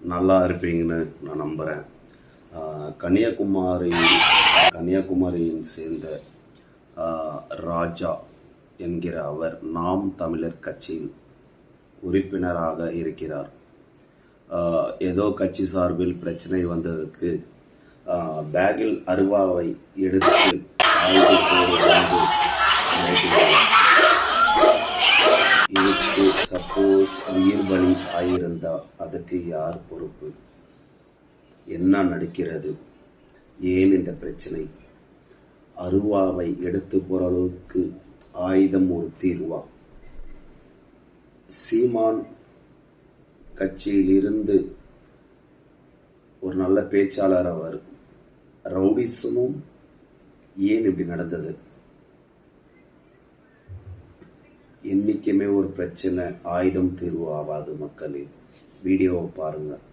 நல்லா இருப்பீங்கன்னு நான் நம்புகிறேன். கன்னியாகுமரியின் சேர்ந்த ராஜா என்கிற அவர் நாம் தமிழர் கட்சியின் உறுப்பினராக இருக்கிறார். ஏதோ கட்சி சார்பில் பிரச்சனை வந்ததுக்கு பேக்கில் அருவாவை எடுத்து இதுக்கு சப்போஸ் உயிர் பலி ஆயிருந்தா அதுக்கு யார் பொறுப்பு? என்ன நடக்கிறது? ஏன் இந்த பிரச்சனை? அருவாவை எடுத்து போற அளவுக்கு ஆயுதம் ஒரு தீர்வா? சீமான் கட்சியிலிருந்து ஒரு நல்ல பேச்சாளர் அவர். ரவுடிசமும் ஏன் இப்படி நடந்தது? என்னைக்குமே ஒரு பிரச்சனை ஆயுதம் தீர்வு ஆகாது. மக்களே, வீடியோவை பாருங்கள்.